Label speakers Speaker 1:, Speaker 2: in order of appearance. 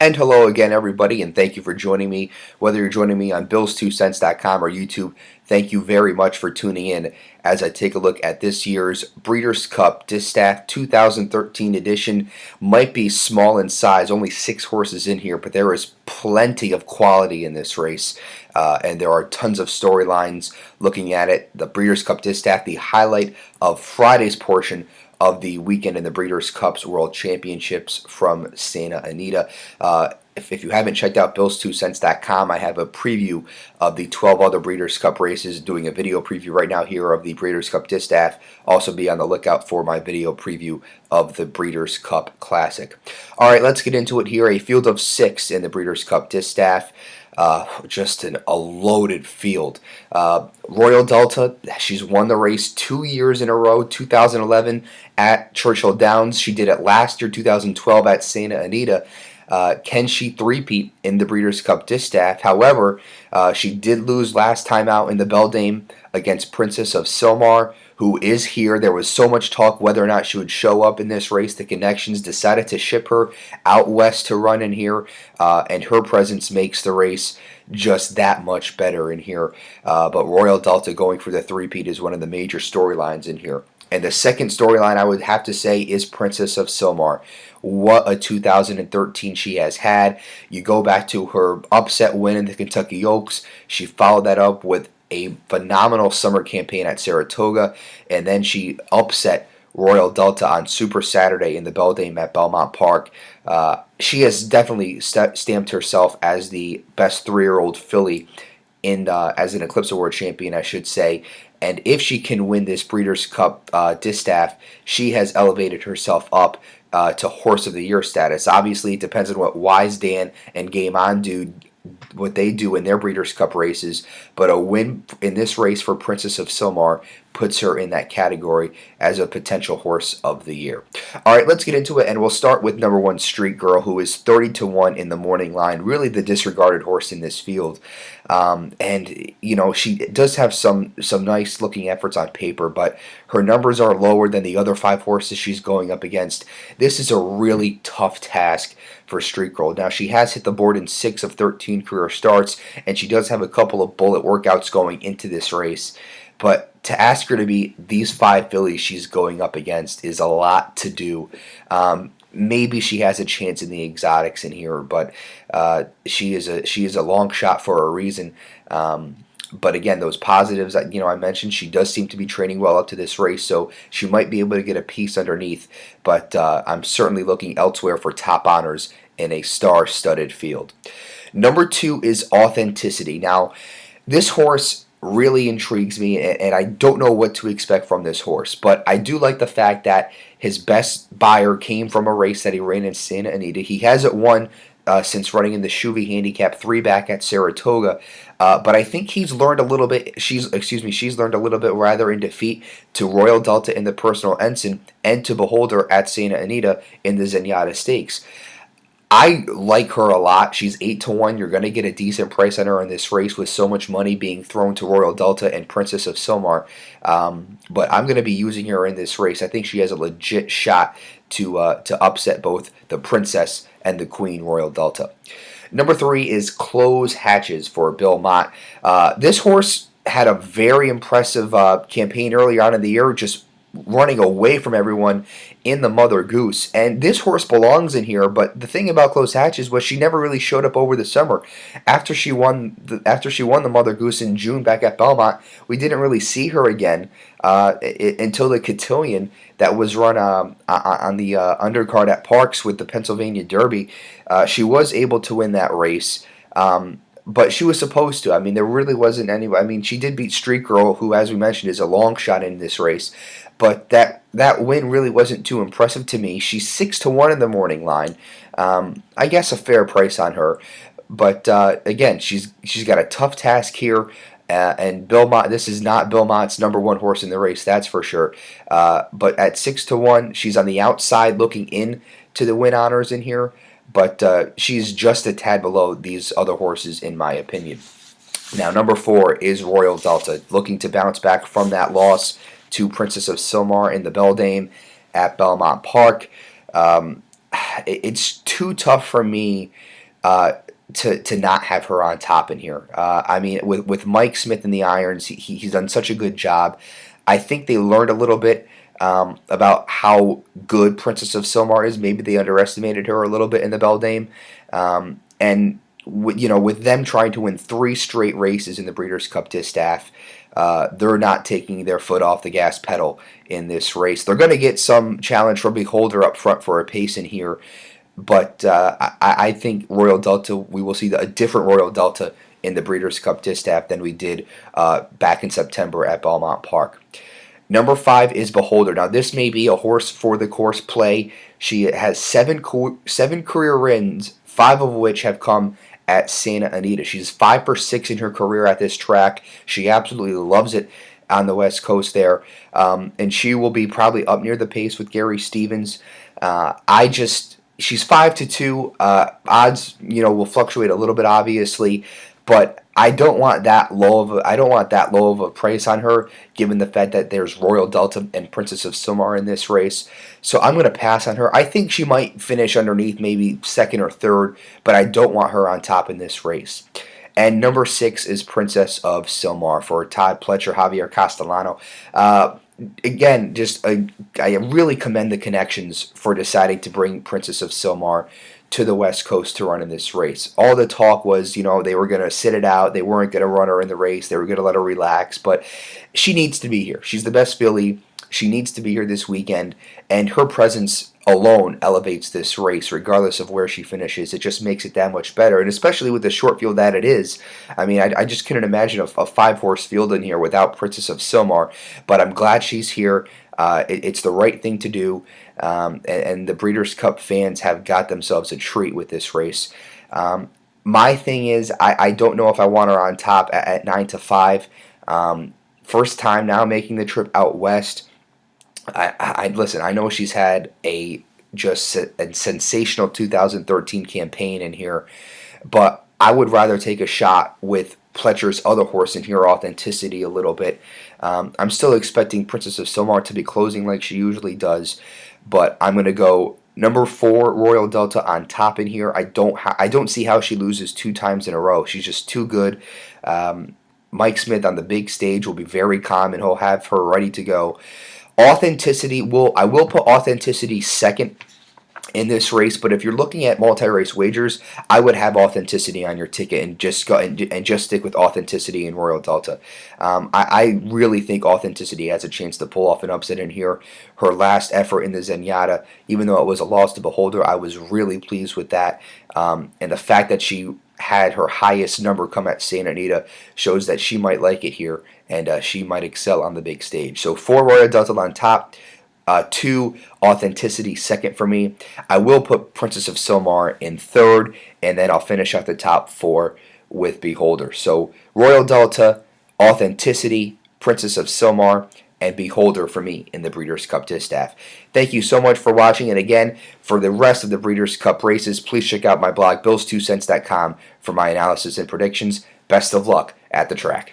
Speaker 1: And hello again, everybody, and thank you for joining me. Whether you're joining me on Bills2cents.com or YouTube, thank you very much for tuning in as I take a look at this year's Breeders' Cup Distaff 2013 edition. Might be small in size, only 6 horses in here, but there is plenty of quality in this race, and there are tons of storylines looking at it. The Breeders' Cup Distaff, the highlight of Friday's portion of the weekend in the Breeders' Cups World Championships from Santa Anita. If you haven't checked out Bills2cents.com, I have a preview of the 12 other Breeders' Cup races, doing a video preview right now here of the Breeders' Cup Distaff. Also be on the lookout for my video preview of the Breeders' Cup Classic. All right, let's get into it here. A field of 6 in the Breeders' Cup Distaff. Just a loaded field. Royal Delta, she's won the race 2 years in a row. 2011 at Churchill Downs. She did it last year, 2012 at Santa Anita. Can she three-peat in the Breeders' Cup Distaff? However, she did lose last time out in the Beldame against Princess of Sylmar, who is here. There was so much talk whether or not she would show up in this race. The connections decided to ship her out west to run in here, and her presence makes the race just that much better in here. But Royal Delta going for the three-peat is one of the major storylines in here. And the second storyline I would have to say is Princess of Sylmar. What a 2013 she has had. You go back to her upset win in the Kentucky Oaks. She followed that up with a phenomenal summer campaign at Saratoga, and then she upset Royal Delta on Super Saturday in the Beldame at Belmont Park. She has definitely stamped herself as the best 3-year-old filly as an Eclipse Award champion, I should say. And if she can win this Breeders' Cup Distaff, she has elevated herself up to Horse of the Year status. Obviously, it depends on what Wise Dan and Game On do, what they do in their Breeders' Cup races, but a win in this race for Princess of Sylmar puts her in that category as a potential Horse of the Year. All right, let's get into it, and we'll start with number 1, Street Girl, who is 30-1 in the morning line, really the disregarded horse in this field. And, you know, she does have some nice looking efforts on paper, but her numbers are lower than the other 5 horses she's going up against. This is a really tough task for Street Girl. Now, she has hit the board in 6 of 13 career starts, and she does have a couple of bullet workouts going into this race. But to ask her to beat these 5 fillies she's going up against is a lot to do. Maybe she has a chance in the exotics in here, but she is a long shot for a reason. But again, those positives, I mentioned, she does seem to be training well up to this race, so she might be able to get a piece underneath. But I'm certainly looking elsewhere for top honors in a star-studded field. Number 2 is Authenticity. Now, this horse really intrigues me, and I don't know what to expect from this horse, but I do like the fact that his best buyer came from a race that he ran in Santa Anita. He hasn't won since running in the Shuvi Handicap 3 back at Saratoga, but I think he's learned a little bit. She's learned a little bit rather in defeat to Royal Delta in the Personal Ensign and to Beholder at Santa Anita in the Zenyatta Stakes. I like her a lot. She's 8-1. You're going to get a decent price on her in this race with so much money being thrown to Royal Delta and Princess of Sylmar. But I'm going to be using her in this race. I think she has a legit shot to upset both the Princess and the Queen, Royal Delta. Number 3 is Close Hatches for Bill Mott. This horse had a very impressive campaign early on in the year, just running away from everyone in the Mother Goose, and this horse belongs in here. But the thing about Close Hatches was she never really showed up over the summer. After she won the Mother Goose in June back at Belmont, we didn't really see her again until the Cotillion that was run on the undercard at Parks with the Pennsylvania Derby. She was able to win that race. But she was supposed to. I mean, there really wasn't any. I mean, she did beat Street Girl, who, as we mentioned, is a long shot in this race. But that win really wasn't too impressive to me. She's 6-1 in the morning line. I guess a fair price on her. But again, she's got a tough task here. And Bill Mott, this is not Bill Mott's number 1 horse in the race, that's for sure. But at 6-1, she's on the outside looking in to the win honors in here. But she's just a tad below these other horses, in my opinion. Now, number 4 is Royal Delta, looking to bounce back from that loss to Princess of Sylmar in the Beldame at Belmont Park. It's too too tough for me to not have her on top in here. I mean, with Mike Smith in the irons, he's done such a good job. I think they learned a little bit about how good Princess of Sylmar is. Maybe they underestimated her a little bit in the Beldame. And with them trying to win 3 straight races in the Breeders' Cup Distaff, they're not taking their foot off the gas pedal in this race. They're going to get some challenge from Beholder up front for a pace in here, but I think Royal Delta, we will see a different Royal Delta in the Breeders' Cup Distaff than we did back in September at Belmont Park. Number 5 is Beholder. Now, this may be a horse for the course play. She has 7 career wins, 5 of which have come at Santa Anita. She's 5 for 6 in her career at this track. She absolutely loves it on the West Coast there, and she will be probably up near the pace with Gary Stevens. She's 5-2. Odds, will fluctuate a little bit, obviously, but I don't want that low of a price on her, given the fact that there's Royal Delta and Princess of Sylmar in this race. So I'm going to pass on her. I think she might finish underneath, maybe 2nd or 3rd, but I don't want her on top in this race. And number 6 is Princess of Sylmar for Todd Pletcher, Javier Castellano. Again, I really commend the connections for deciding to bring Princess of Sylmar to the West Coast to run in this race. All the talk was, they were going to sit it out. They weren't going to run her in the race. They were going to let her relax. But she needs to be here. She's the best filly. She needs to be here this weekend. And her presence alone elevates this race, regardless of where she finishes. It just makes it that much better. And especially with the short field that it is. I mean, I just couldn't imagine a 5-horse field in here without Princess of Sylmar. But I'm glad she's here. It's the right thing to do. And the Breeders' Cup fans have got themselves a treat with this race. My thing is, I don't know if I want her on top at 9-5. First time now making the trip out west. Listen, I know she's had a sensational 2013 campaign in here, but I would rather take a shot with Pletcher's other horse in here, Authenticity, a little bit. I'm still expecting Princess of Sylmar to be closing like she usually does, but I'm going to go number 4, Royal Delta, on top in here. I don't see how she loses 2 times in a row. She's just too good. Mike Smith on the big stage will be very calm, and he'll have her ready to go. Authenticity, I will put Authenticity 2nd in this race, but if you're looking at multi-race wagers, I would have Authenticity on your ticket and just go and just stick with Authenticity and Royal Delta. I really think Authenticity has a chance to pull off an upset in here. Her last effort in the Zenyatta, even though it was a loss to Beholder, I was really pleased with that. And the fact that she had her highest number come at Santa Anita shows that she might like it here, and she might excel on the big stage. So 4 Royal Delta on top, 2 Authenticity 2nd for me. I will put Princess of Sylmar in 3rd, and then I'll finish out the top 4 with Beholder. So Royal Delta, Authenticity, Princess of Sylmar, and Beholder for me in the Breeders' Cup Distaff. Thank you so much for watching, and again, for the rest of the Breeders' Cup races, please check out my blog, bills2cents.com, for my analysis and predictions. Best of luck at the track.